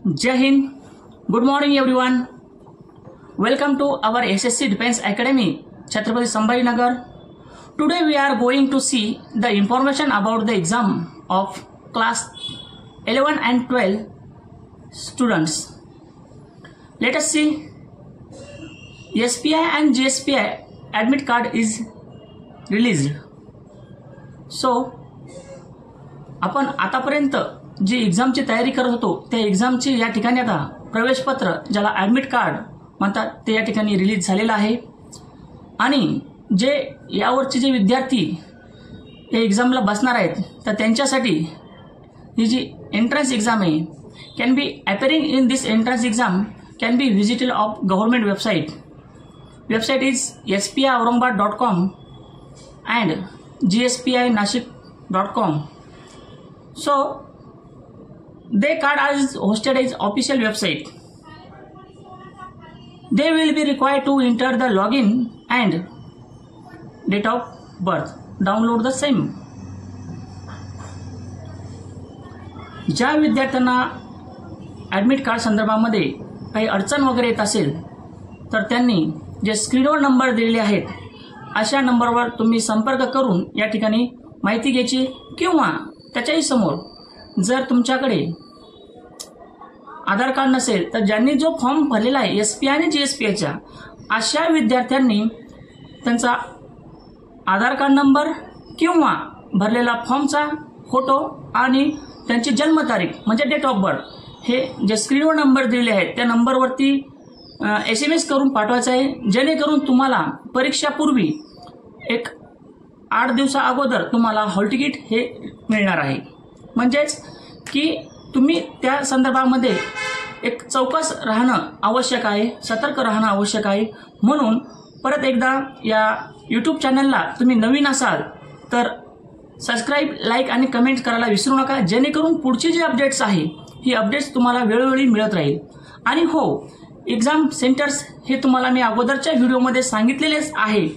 Jai Hind. Good morning everyone. Welcome to our SSC Defense Academy, Chhatrapati Sambhaji Nagar. Today we are going to see the information about the exam of class 11 and 12 students. Let us see. SPI and GSPI admit card is released. So आपण आतापर्यंत जी एक्झामची तयारी करत होतो त्या एक्झामची या ठिकाणी आता प्रवेशपत्र ज्याला ॲडमिट कार्ड म्हणतात ते या ठिकाणी रिलीज झालेलं आहे. आणि जे यावरचे जे विद्यार्थी या एक्झामला बसणार आहेत तर त्यांच्यासाठी ही जी एंट्रन्स एक्झाम आहे can be अपेअरिंग in this entrance exam can be visited of government website. Website is spiaurangabad.com and gspinashik.com. So they card is hosted as official website. They will be required to enter the login and date of birth. Download the same. ज्या विद्यार्थ्यांना admit card संदर्भामध्ये काही अडचण वगैरे येत असेल तर त्यांनी जे स्क्रीनवर नंबर दिलेले आहेत अशा नंबरवर तुम्ही संपर्क करून या ठिकाणी माहिती घ्यायची. किंवा त्याच्याही समोर जर तुमच्याकडे आधार कार्ड नसेल तर ज्यांनी जो फॉर्म भरलेला आहे एसपी आणि जीएसपीआयच्या अशा विद्यार्थ्यांनी त्यांचा आधार कार्ड नंबर किंवा भरलेला फॉर्मचा फोटो आणि त्यांची जन्मतारीख म्हणजे डेट ऑफ बर्थ हे जे स्क्रीनवर नंबर दिलेले आहेत त्या नंबरवरती SMS करून पाठवायचं आहे. जेणेकरून तुम्हाला परीक्षापूर्वी एक 8 दिवसा अगोदर तुम्हाला हॉल तिकीट हे मिळणार आहे. म्हणजेच की तुम्ही त्या संदर्भामध्ये एक चौकस राहणं आवश्यक आहे, सतर्क राहणं आवश्यक आहे. म्हणून परत एकदा या यूट्यूब चॅनलला तुम्ही नवीन असाल तर सबस्क्राईब, लाईक आणि कमेंट करायला विसरू नका. जेणेकरून पुढची जी अपडेट्स आहे ही अपडेट्स तुम्हाला वेळोवेळी मिळत राहील. आणि हो, एक्झाम सेंटर्स हे तुम्हाला मी अगोदरच्या व्हिडिओमध्ये सांगितलेलेच आहे.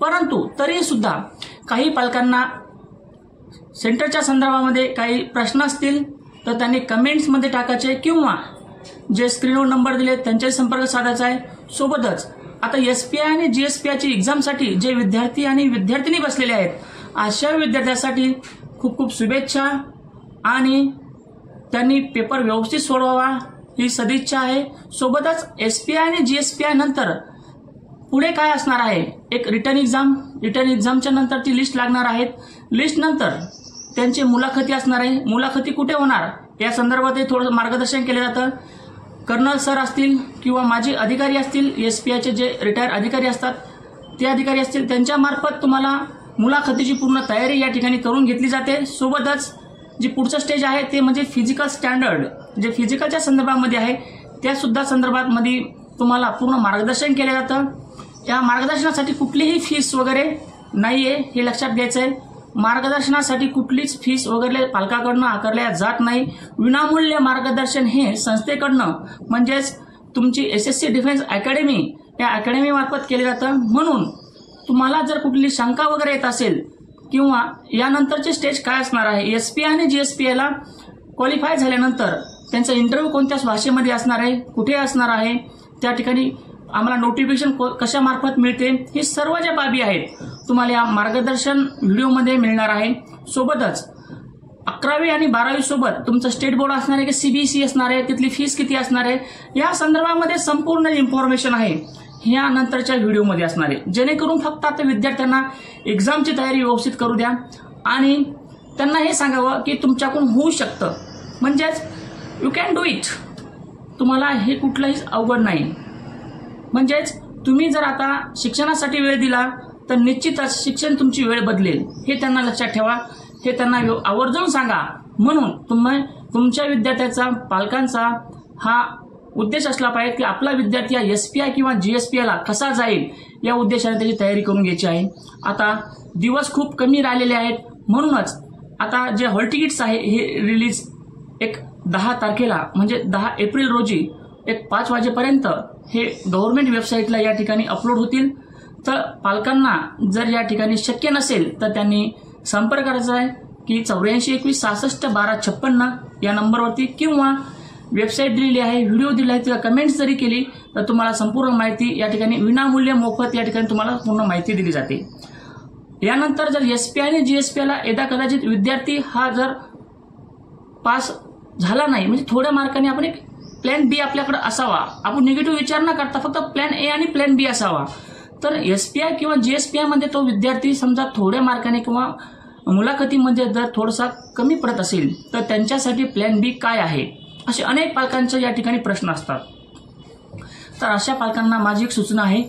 परंतु तरी सुद्धा काही पालकांना सेंटरच्या संदर्भामध्ये काही प्रश्न असतील तर त्यांनी कमेंट्समध्ये टाकायचे किंवा जे स्क्रीनवर नंबर दिले त्यांच्याशी संपर्क साधायचा आहे. सोबतच आता SPI आणि GSPIची एक्झामसाठी जे विद्यार्थी आणि विद्यार्थिनी बसलेले आहेत अशा विद्यार्थ्यांसाठी खूप खूप शुभेच्छा आणि त्यांनी पेपर व्यवस्थित सोडवावा ही सदिच्छा आहे. सोबतच SPI आणि GSPI नंतर पुढे काय असणार आहे एक रिटर्न एक्झामच्या नंतर ती लिस्ट लागणार आहेत. लिस्ट नंतर त्यांची मुलाखती असणार आहे. मुलाखती कुठे होणार या संदर्भातही थोडं मार्गदर्शन केलं जातं. कर्नल सर असतील किंवा माजी अधिकारी असतील SPIचे जे रिटायर अधिकारी असतात ते अधिकारी असतील त्यांच्यामार्फत तुम्हाला मुलाखतीची पूर्ण तयारी या ठिकाणी करून घेतली जाते. सोबतच जी पुढचं स्टेज आहे ते म्हणजे फिजिकल स्टँडर्ड जे फिजिकलच्या संदर्भामध्ये आहे त्या सुद्धा संदर्भामध्ये तुम्हाला पूर्ण मार्गदर्शन केलं जातं. या मार्गदर्शनासाठी कुठलीही फीस वगैरे नाहीये हे लक्षात घ्यायचं आहे. मार्गदर्शनासाठी कुठलीच फीस वगैरे पालकाकडनं आकारल्या जात नाही. विनामूल्य मार्गदर्शन हे संस्थेकडनं म्हणजेच तुमची SSC डिफेन्स अकॅडमी या अकॅडमी मार्फत केले जातं. म्हणून तुम्हाला जर कुठली शंका वगैरे येत असेल किंवा यानंतरचे स्टेज काय असणार आहे SPI आणि GSPIला क्वालिफाय झाल्यानंतर त्यांचा इंटरव्ह्यू कोणत्या भाषेमध्ये असणार आहे, कुठे असणार आहे, त्या ठिकाणी आम्हाला नोटिफिकेशन कशामार्फत मिळते, हे सर्व ज्या बाबी आहेत तुम्हाला या मार्गदर्शन व्हिडिओमध्ये मिळणार आहे. सोबतच 11वी आणि 12वी सोबत तुमचं स्टेट बोर्ड असणार आहे की CBSE असणार आहे, तिथली फीस किती असणार आहे या संदर्भामध्ये संपूर्ण इन्फॉर्मेशन आहे ह्या नंतरच्या व्हिडिओमध्ये असणार आहे. जेणेकरून फक्त आता विद्यार्थ्यांना एक्झामची तयारी व्यवस्थित करू द्या आणि त्यांना हे सांगावं की तुमच्याकडून होऊ शकतं. म्हणजेच यू कॅन डू इट. तुम्हाला हे कुठलंही अवघड नाही. म्हणजेच तुम्ही जर आता शिक्षणासाठी वेळ दिला तर निश्चितच शिक्षण तुमची वेळ बदलेल हे त्यांना लक्षात ठेवा. हे त्यांना आवर्जून सांगा. म्हणून तुमच्या विद्यार्थ्याचा पालकांचा हा उद्देश असला पाहिजे की आपला विद्यार्थी या SPI किंवा GSPIला कसा जाईल या उद्देशाने त्याची तयारी करून घ्यायची आहे. आता दिवस खूप कमी राहिलेले आहेत. म्हणूनच आता जे हॉल तिकीट्स आहे हे रिलीज एक 10 तारखेला म्हणजे 10 एप्रिल रोजी एक 5 वाजेपर्यंत हे गव्हर्नमेंट वेबसाईटला या ठिकाणी अपलोड होतील. तर पालकांना जर या ठिकाणी शक्य नसेल तर त्यांनी संपर्क करायचा आहे की 84 21 66 12 56 या नंबरवरती किंवा वेबसाईट दिलेली आहे, व्हिडिओ दिला आहे, किंवा कमेंट्स जरी केली तर तुम्हाला संपूर्ण माहिती या ठिकाणी विनामूल्य मोफत या ठिकाणी तुम्हाला पूर्ण माहिती दिली जाते. यानंतर जर SPI आणि GSPला यदा कदाचित विद्यार्थी हा जर पास झाला नाही, म्हणजे थोड्या मार्काने आपण एक प्लॅन बी आपल्याकडे असावा, आपण निगेटिव्ह विचार न करता फक्त प्लॅन ए आणि प्लॅन बी असावा. तर SPI किंवा GSPI मध्ये तो विद्यार्थी समजा थोड्या मार्काने किंवा मुलाखतीमध्ये जर थोडासा कमी पडत असेल तर त्यांच्यासाठी प्लॅन बी काय आहे, असे अनेक पालकांचे या ठिकाणी प्रश्न असतात. तर अशा पालकांना माझी एक सूचना आहे,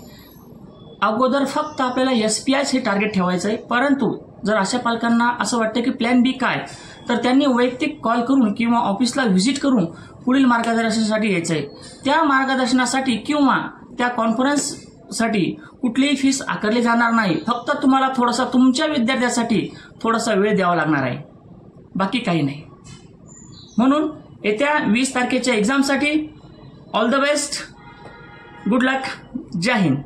अगोदर फक्त आपल्याला SPIच हे टार्गेट ठेवायचं आहे. परंतु जर अशा पालकांना असं वाटतं की प्लॅन बी काय, तर त्यांनी वैयक्तिक कॉल करून किंवा ऑफिसला व्हिजिट करून पुढील मार्गदर्शनासाठी यायचं आहे. त्या मार्गदर्शनासाठी किंवा त्या कॉन्फरन्ससाठी कुठलीही फीस आकारली जाणार नाही. फक्त तुम्हाला थोडासा तुमच्या विद्यार्थ्यासाठी थोडासा वेळ द्यावा लागणार आहे, बाकी काही नाही. म्हणून येत्या 20 तारखेच्या एक्झामसाठी all the best, good luck, जय हिंद.